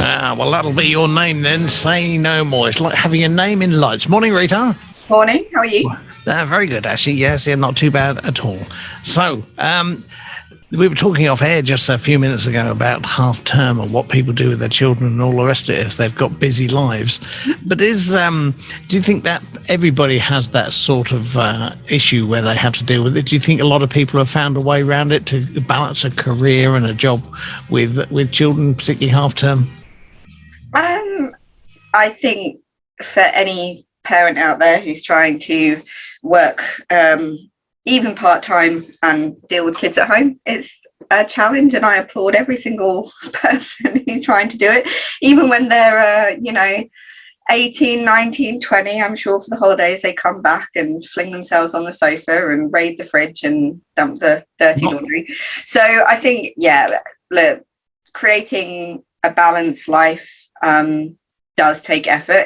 Well, that'll be your name then. Say no more. It's like having a name in lights. Morning, Rita. Morning, how are you? Very good, actually. Yes, yeah, not too bad at all. So, we were talking off air just a few minutes ago about half term and what people do with their children and all the rest of it if they've got busy lives. But do you think that everybody has that sort of issue where they have to deal with it? Do you think a lot of people have found a way around it to balance a career and a job with children, particularly half term? I think for any parent out there who's trying to work even part-time and deal with kids at home, it's a challenge, and I applaud every single person who's trying to do it, even when they're 18, 19, 20. I'm sure for the holidays they come back and fling themselves on the sofa and raid the fridge and dump the dirty laundry. So I think, look, creating a balanced life does take effort.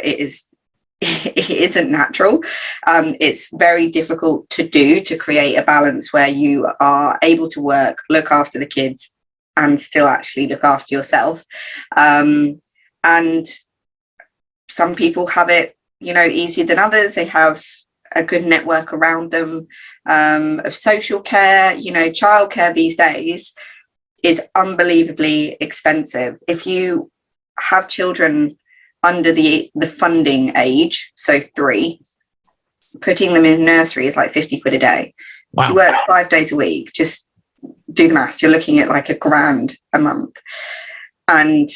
It isn't natural. It's very difficult to create a balance where you are able to work, look after the kids, and still actually look after yourself. And some people have it, easier than others. They have a good network around them of social care. Childcare these days is unbelievably expensive. If you have children under the funding age, so 3, putting them in nursery is like 50 quid a day. Wow. You work 5 days a week, just do the maths, you're looking at like $1,000 a month. And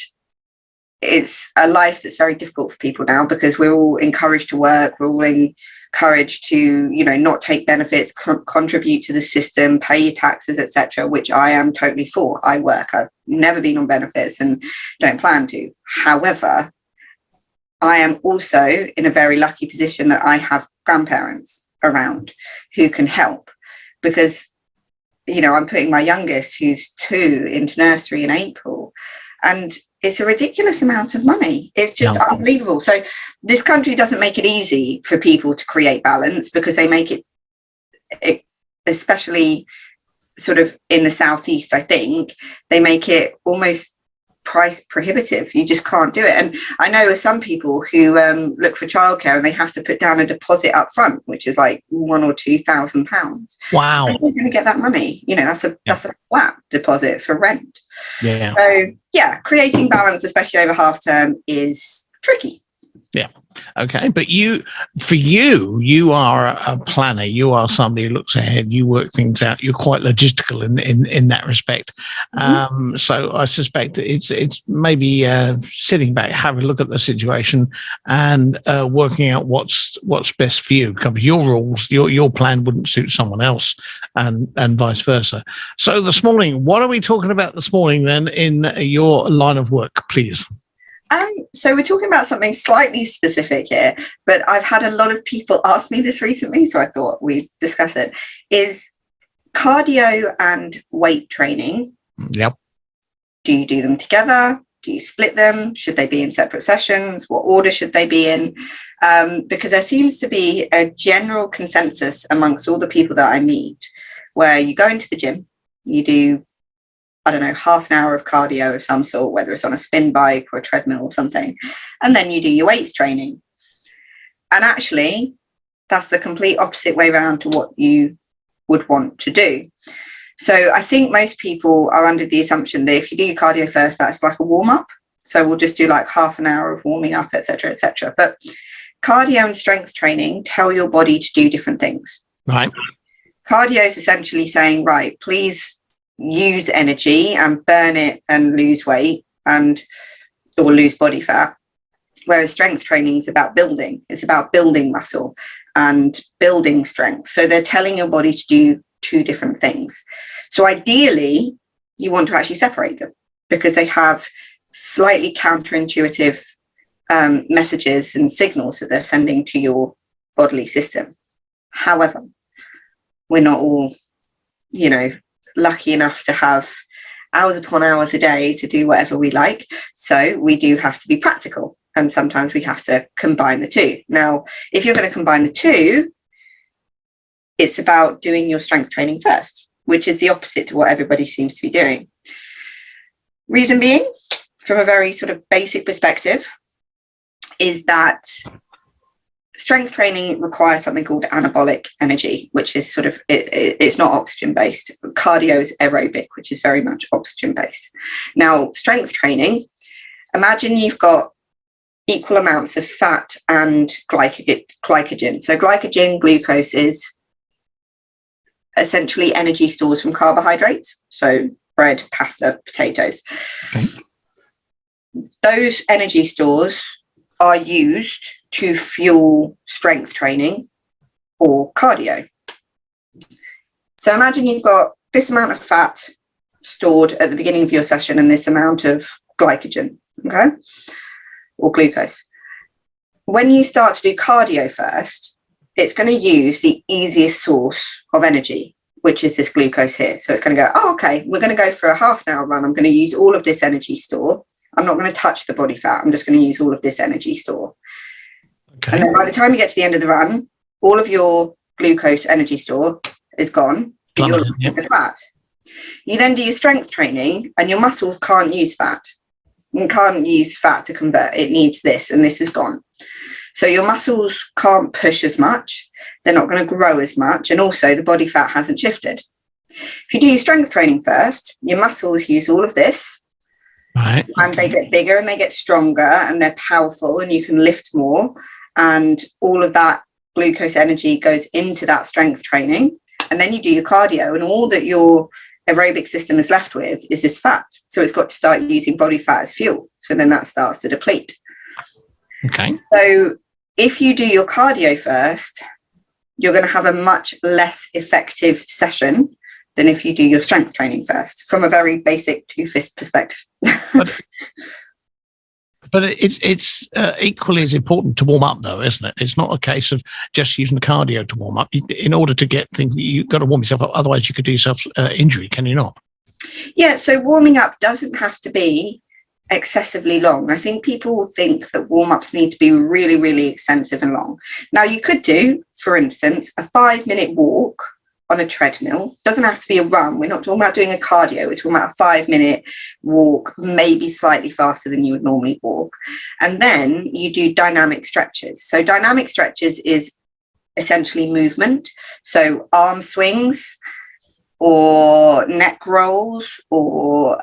it's a life that's very difficult for people now because we're all encouraged to work, we're all encouraged to, not take benefits, contribute to the system, pay your taxes, etc., which I am totally for. I work, I've never been on benefits and don't plan to. However, I am also in a very lucky position that I have grandparents around who can help because, I'm putting my youngest, who's 2, into nursery in April, and it's a ridiculous amount of money. It's just unbelievable. So this country doesn't make it easy for people to create balance because they make it, especially sort of in the southeast, I think, they make it almost price prohibitive. You just can't do it. And I know of some people who look for childcare and they have to put down a deposit up front, which is like £1,000 or £2,000. Wow. Where are you going to get that money? That's a flat deposit for rent. Yeah. So creating balance, especially over half term, is tricky. Yeah. Okay. But you are a planner. You are somebody who looks ahead. You work things out. You're quite logistical in that respect. Mm-hmm. So I suspect it's maybe sitting back, having a look at the situation and working out what's best for you. Because your rules, your plan wouldn't suit someone else and vice versa. So this morning, what are we talking about this morning then in your line of work, please? So we're talking about something slightly specific here, but I've had a lot of people ask me this recently, so I thought we'd discuss it, is cardio and weight training. Yep. Do you do them together? Do you split them? Should they be in separate sessions? What order should they be in? Because there seems to be a general consensus amongst all the people that I meet where you go into the gym, you do half an hour of cardio of some sort, whether it's on a spin bike or a treadmill or something, and then you do your weights training. And actually, that's the complete opposite way around to what you would want to do. So I think most people are under the assumption that if you do your cardio first, that's like a warm-up. So we'll just do like half an hour of warming up, etc., etc. But cardio and strength training tell your body to do different things. Right. Cardio is essentially saying, right, please use energy and burn it and lose weight or lose body fat, whereas strength training is about building. It's about building muscle and building strength. So they're telling your body to do 2 different things. So ideally you want to actually separate them because they have slightly counterintuitive messages and signals that they're sending to your bodily system. However, we're not all lucky enough to have hours upon hours a day to do whatever we like. So we do have to be practical, and sometimes we have to combine the 2. Now, if you're going to combine the 2, it's about doing your strength training first, which is the opposite to what everybody seems to be doing. Reason being, from a very sort of basic perspective, is that strength training requires something called anabolic energy, which is sort of, it's not oxygen based. Cardio is aerobic, which is very much oxygen based. Now, strength training, imagine you've got equal amounts of fat and glycogen. So glycogen, glucose is essentially energy stores from carbohydrates. So bread, pasta, potatoes. Okay. Those energy stores are used to fuel strength training or cardio. So imagine you've got this amount of fat stored at the beginning of your session and this amount of glycogen, okay, or glucose. When you start to do cardio first, it's going to use the easiest source of energy, which is this glucose here. So it's going to go, oh, okay, we're going to go for a half an hour run. I'm going to use all of this energy store. I'm not going to touch the body fat. I'm just going to use all of this energy store. Okay. And then by the time you get to the end of the run, all of your glucose energy store is gone. You're left with the fat. You then do your strength training and your muscles can't use fat. You can't use fat to convert. It needs this, and this is gone. So your muscles can't push as much. They're not going to grow as much. And also the body fat hasn't shifted. If you do your strength training first, your muscles use all of this. Right. And they get bigger and they get stronger and they're powerful and you can lift more. And all of that glucose energy goes into that strength training. And then you do your cardio and all that your aerobic system is left with is this fat. So it's got to start using body fat as fuel. So then that starts to deplete. Okay. So if you do your cardio first, you're going to have a much less effective session than if you do your strength training first, from a very basic two-fist perspective. But it's equally as important to warm up, though, isn't it? It's not a case of just using the cardio to warm up. In order to get things, you've got to warm yourself up. Otherwise, you could do yourself injury, can you not? Yeah, so warming up doesn't have to be excessively long. I think people think that warm-ups need to be really, really extensive and long. Now, you could do, for instance, a 5-minute walk on a treadmill. Doesn't have to be a run. We're not talking about doing a cardio. We're talking about a 5-minute walk, maybe slightly faster than you would normally walk. And then you do dynamic stretches. So dynamic stretches is essentially movement. So arm swings or neck rolls or,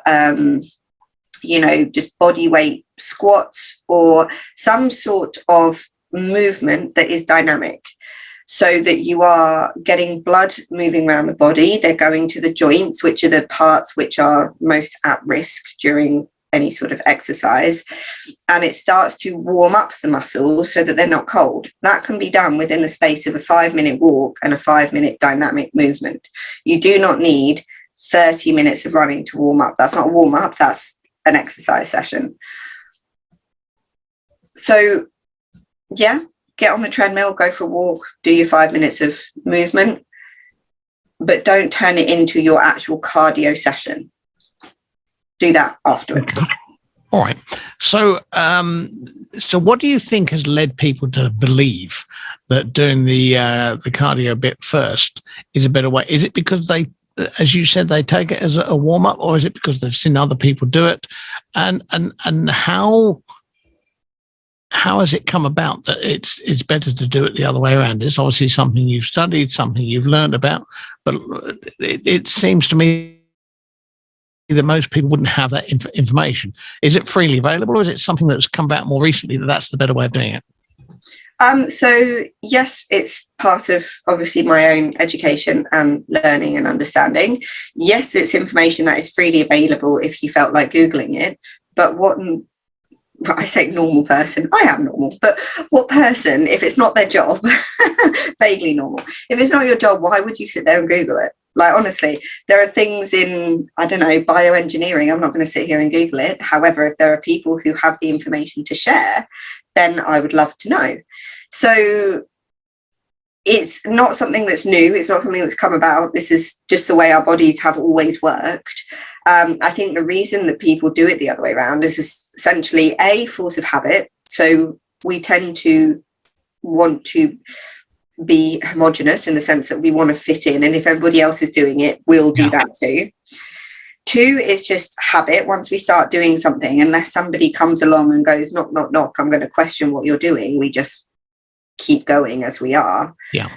just body weight squats or some sort of movement that is dynamic, so that you are getting blood moving around the body. They're going to the joints, which are the parts which are most at risk during any sort of exercise. And it starts to warm up the muscles so that they're not cold. That can be done within the space of a 5-minute walk and a 5-minute dynamic movement. You do not need 30 minutes of running to warm up. That's not a warm up, that's an exercise session. So, yeah. Get on the treadmill, go for a walk, do your 5 minutes of movement, but don't turn it into your actual cardio session. Do that afterwards. All right. So, so what do you think has led people to believe that doing the cardio bit first is a better way? Is it because they, as you said, they take it as a warm up, or is it because they've seen other people do it? And how has it come about that it's better to do it the other way around? It's obviously something you've studied, something you've learned about, but it seems to me that most people wouldn't have that information. Is it freely available, or is it something that's come about more recently that that's the better way of doing it? So yes, it's part of obviously my own education and learning and understanding. Yes, it's information that is freely available if you felt like Googling it, but what I say normal person, I am normal, but what person, if it's not their job, vaguely normal, if it's not your job, why would you sit there and Google it? Like, honestly, there are things in, I don't know, bioengineering. I'm not going to sit here and Google it. However, if there are people who have the information to share, then I would love to know. So it's not something that's new. It's not something that's come about. This is just the way our bodies have always worked. I think the reason that people do it the other way around is essentially a force of habit. So we tend to want to be homogenous in the sense that we want to fit in, and if everybody else is doing it, we'll do that too. 2 is just habit. Once we start doing something, unless somebody comes along and goes, knock, knock, knock, I'm going to question what you're doing, we just keep going as we are. Yeah.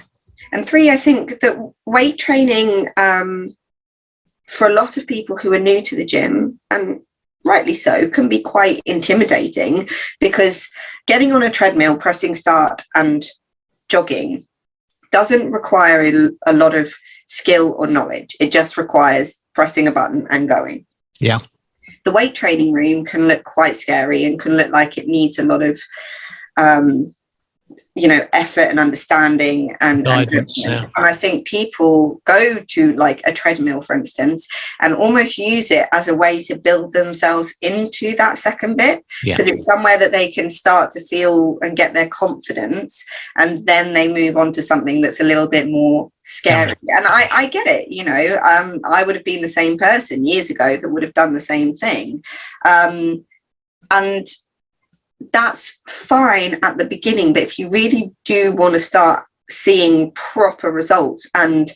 And 3, I think that weight training, for a lot of people who are new to the gym, and rightly so, can be quite intimidating, because getting on a treadmill, pressing start and jogging doesn't require a lot of skill or knowledge. It just requires pressing a button and going. Yeah. The weight training room can look quite scary and can look like it needs a lot of effort and understanding and Guidance, yeah. And I think people go to like a treadmill, for instance, and almost use it as a way to build themselves into that second bit, because it's somewhere that they can start to feel and get their confidence, and then they move on to something that's a little bit more scary. And I get it, I would have been the same person years ago that would have done the same thing, and that's fine at the beginning. But if you really do want to start seeing proper results, and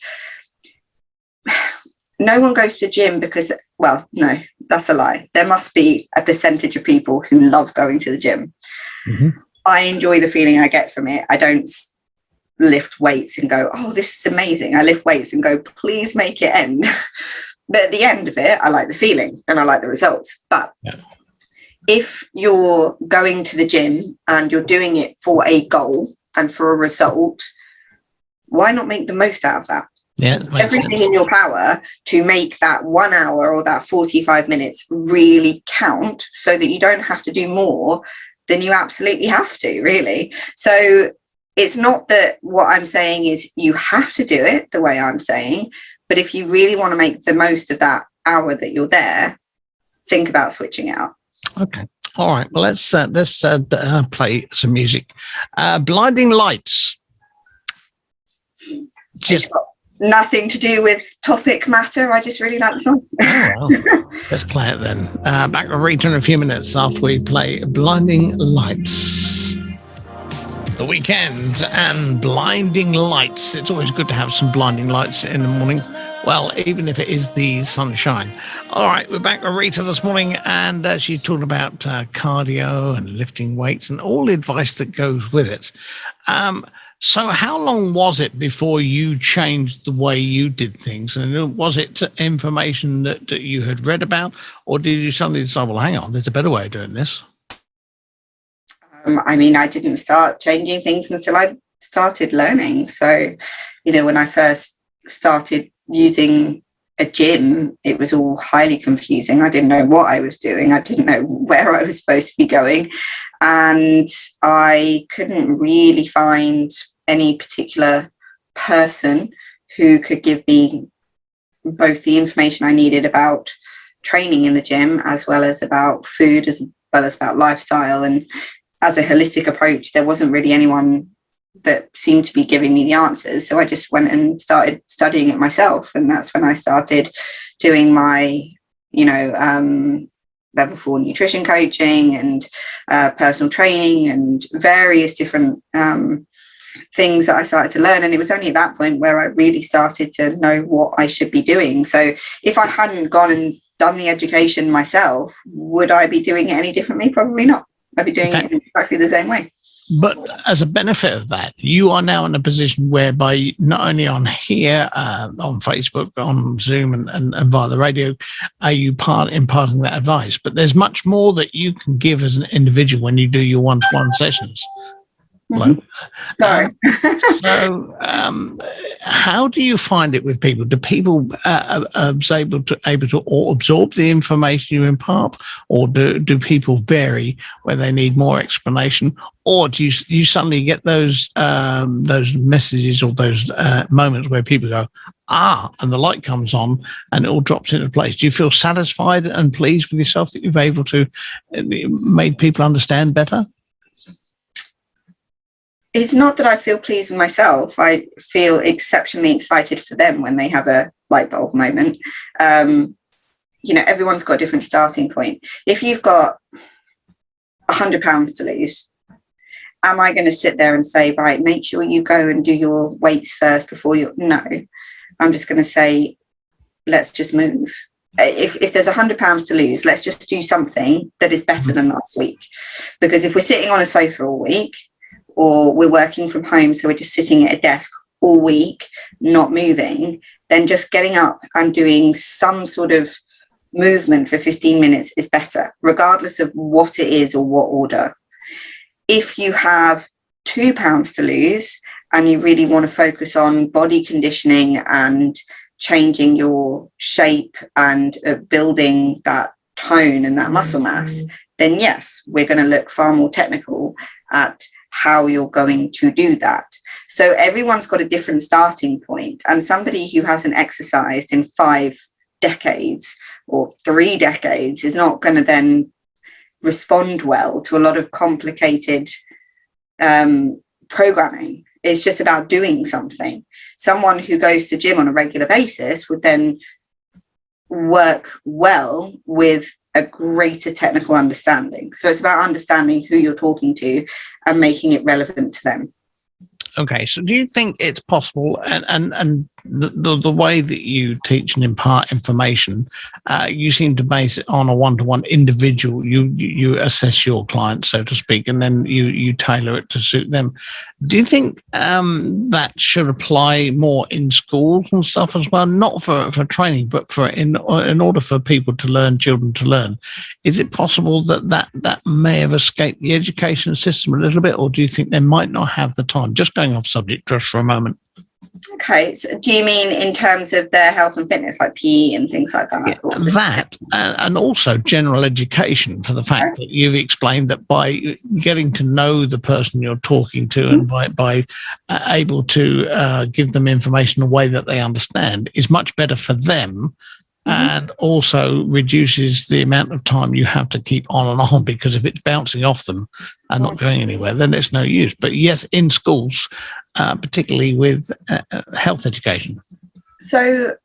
no one goes to the gym because, well, no, that's a lie. There must be a percentage of people who love going to the gym. Mm-hmm. I enjoy the feeling I get from it. I don't lift weights and go, oh, this is amazing. I lift weights and go, please make it end. But at the end of it, I like the feeling and I like the results. But if you're going to the gym and you're doing it for a goal and for a result, why not make the most out of that? Yeah, everything in your power to make that 1 hour or that 45 minutes really count, so that you don't have to do more than you absolutely have to, really. So it's not that what I'm saying is you have to do it the way I'm saying, but if you really want to make the most of that hour that you're there, think about switching out. Okay. All right. Well, let's play some music. Blinding Lights. Just nothing to do with topic matter. I just really like the song. Oh, well. Let's play it then. Back with Rita in a few minutes after we play Blinding Lights. The weekend and Blinding Lights. It's always good to have some blinding lights in the morning. Well, even if it is the sunshine. All right, we're back with Rita this morning, and she talked about cardio and lifting weights and all the advice that goes with it. So how long was it before you changed the way you did things? And was it information that you had read about, or did you suddenly decide, well, hang on, there's a better way of doing this? I mean, I didn't start changing things until I started learning. So, when I first started using a gym, it was all highly confusing. I didn't know what I was doing. I didn't know where I was supposed to be going. And I couldn't really find any particular person who could give me both the information I needed about training in the gym, as well as about food, as well as about lifestyle. And as a holistic approach, there wasn't really anyone that seemed to be giving me the answers. So I just went and started studying it myself. And that's when I started doing my, level 4 nutrition coaching and personal training and various different things that I started to learn. And it was only at that point where I really started to know what I should be doing. So if I hadn't gone and done the education myself, would I be doing it any differently? Probably not. I'd be doing it in exactly the same way. But as a benefit of that, you are now in a position whereby not only on here, on Facebook, on Zoom and via the radio, are you imparting that advice, but there's much more that you can give as an individual when you do your one-to-one sessions. Mm-hmm. Sorry. So how do you find it with people? Do people able to absorb the information you impart, or do people vary where they need more explanation, or do you suddenly get those messages or those moments where people go, and the light comes on and it all drops into place? Do you feel satisfied and pleased with yourself that you've able to made people understand better? It's not that I feel pleased with myself. I feel exceptionally excited for them when they have a light bulb moment. Everyone's got a different starting point. If you've got £100 to lose, am I going to sit there and say, right, make sure you go and do your weights first before you? No, I'm just going to say, let's just move. if there's £100 to lose, let's just do something that is better than last week. Because if we're sitting on a sofa all week, or we're working from home, so we're just sitting at a desk all week, not moving, then just getting up and doing some sort of movement for 15 minutes is better, regardless of what it is or what order. If you have £2 to lose and you really want to focus on body conditioning and changing your shape and building that tone and that muscle mass, then yes, we're going to look far more technical at how you're going to do that. So everyone's got a different starting point, and somebody who hasn't exercised in 5 decades or 3 decades is not going to then respond well to a lot of complicated programming. It's just about doing something. Someone who goes to gym on a regular basis would then work well with a greater technical understanding. So it's about understanding who you're talking to and making it relevant to them. Okay, so do you think it's possible, and the way that you teach and impart information, you seem to base it on a one-to-one individual. You assess your client, so to speak, and then you tailor it to suit them. Do you think that should apply more in schools and stuff as well? Not for training, but for in order for people to learn, children to learn. Is it possible that may have escaped the education system a little bit, or do you think they might not have the time? Just going off subject just for a moment. Okay, so do you mean in terms of their health and fitness, like PE and things like that? Yeah, that, and also general education, for the fact that you've explained that by getting to know the person you're talking to, and by able to give them information in a way that they understand, is much better for them. And also reduces the amount of time you have to keep on and on, because if it's bouncing off them and not going anywhere, then it's no use. But yes, in schools, particularly with health education. So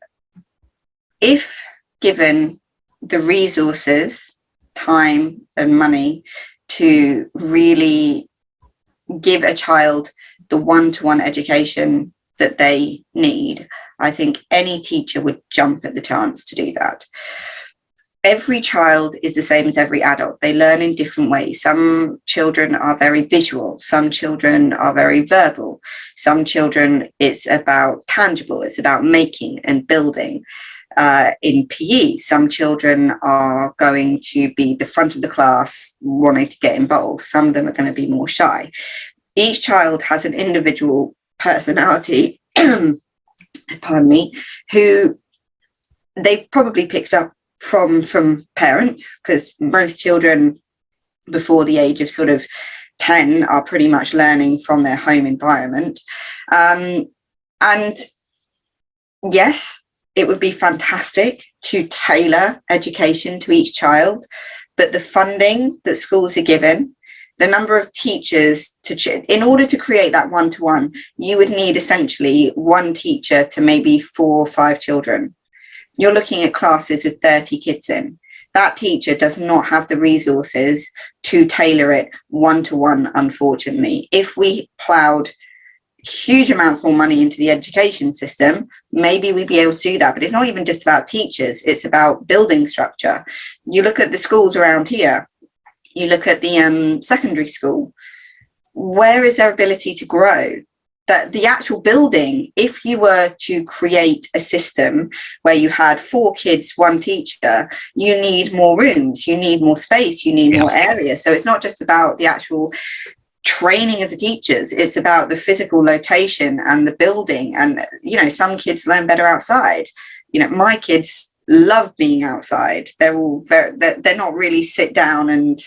if given the resources, time and money to really give a child the one-to-one education that they need, I think any teacher would jump at the chance to do that. Every child is the same as every adult. They learn in different ways. Some children are very visual. Some children are very verbal. Some children, it's about tangible. It's about making and building. In PE, some children are going to be the front of the class wanting to get involved. Some of them are going to be more shy. Each child has an individual personality pardon me, who they've probably picked up from parents, because most children before the age of sort of 10 are pretty much learning from their home environment. And yes, it would be fantastic to tailor education to each child, but the funding that schools are given, the number of teachers in order to create that one-to-one, you would need essentially one teacher to maybe 4 or 5 children. You're looking at classes with 30 kids in. That teacher does not have the resources to tailor it one-to-one, unfortunately. If we ploughed huge amounts more money into the education system, maybe we'd be able to do that. But it's not even just about teachers, it's about building structure. You look at the schools around here, you look at the secondary school, where is their ability to grow? That the actual building, if you were to create a system where you had 4 kids, 1 teacher, you need more rooms, you need more space, you need more area. So it's not just about the actual training of the teachers, it's about the physical location and the building. And, you know, some kids learn better outside. You know, my kids love being outside. They're all they're not really sit down and,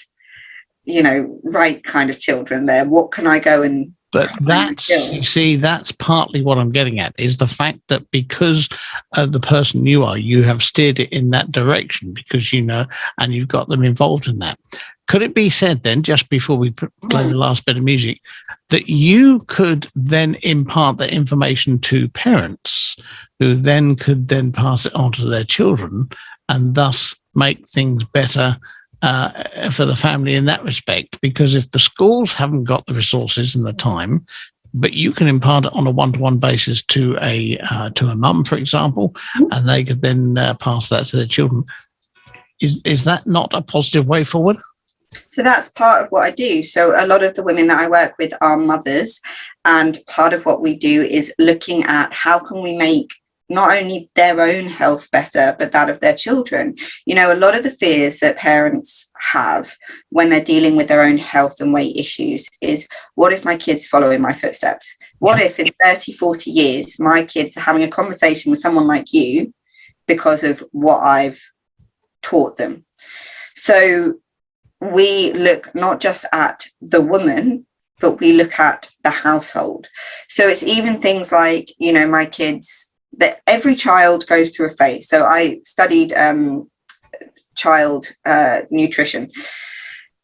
you know, right kind of children. There, what can I go and But that's, you see, that's partly what I'm getting at, is the fact that because the person you are, you have steered it in that direction because you know, and you've got them involved in that. Could it be said then, just before we play the last bit of music, that you could then impart the information to parents who then could then pass it on to their children and thus make things better for the family in that respect? Because if the schools haven't got the resources and the time, but you can impart it on a one-to-one basis to a mum, for example, and they could then pass that to their children. Is that not a positive way forward? So that's part of what I do. So a lot of the women that I work with are mothers, and part of what we do is looking at how can we make not only their own health better, but that of their children. You know, a lot of the fears that parents have when they're dealing with their own health and weight issues is, what if my kids follow in my footsteps? What if in 30, 40 years, my kids are having a conversation with someone like you because of what I've taught them? So we look not just at the woman, but we look at the household. So it's even things like, you know, my kids, that every child goes through a phase. So I studied child nutrition,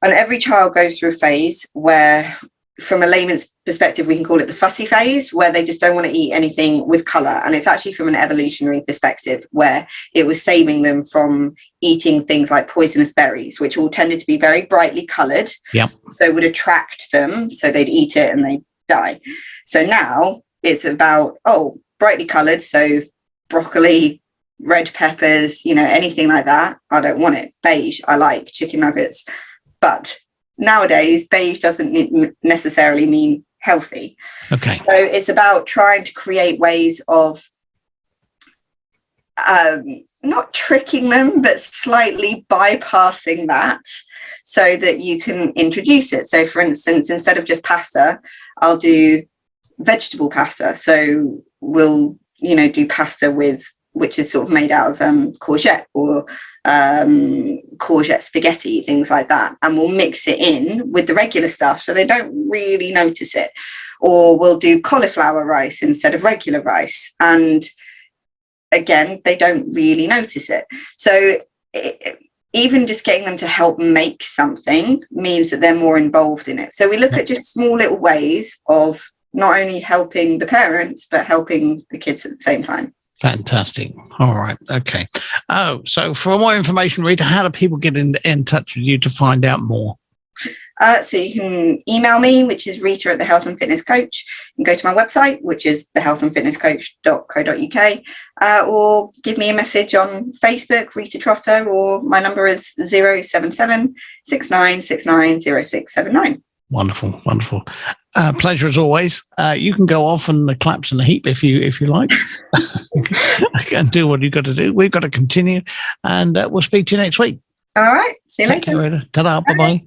and every child goes through a phase where, from a layman's perspective, we can call it the fussy phase, where they just don't want to eat anything with colour. And it's actually from an evolutionary perspective, where it was saving them from eating things like poisonous berries, which all tended to be very brightly coloured. Yep. So would attract them, so they'd eat it and they'd die. So now it's about, brightly coloured, so broccoli, red peppers, you know, anything like that, I don't want it. Beige, I like chicken nuggets. But nowadays, beige doesn't necessarily mean healthy. Okay. So it's about trying to create ways of not tricking them, but slightly bypassing that so that you can introduce it. So, for instance, instead of just pasta, I'll do vegetable pasta. So we'll, you know, do pasta which is sort of made out of courgette or courgette spaghetti, things like that. And we'll mix it in with the regular stuff so they don't really notice it. Or we'll do cauliflower rice instead of regular rice. And again, they don't really notice it. So even just getting them to help make something means that they're more involved in it. So we look at just small little ways of not only helping the parents, but helping the kids at the same time. Fantastic. All right. Okay. So for more information, Rita, how do people get in touch with you to find out more? So you can email me, which is Rita at the Health and Fitness Coach, and go to my website, which is thehealthandfitnesscoach.co.uk, or give me a message on Facebook, Rita Trotter, or my number is 077 6969 0679. Wonderful, wonderful. Pleasure as always. You can go off and collapse in a heap if you like. And do what you've got to do. We've got to continue, and we'll speak to you next week. All right. See you later. Take care, Rita. Ta-da. Bye-bye.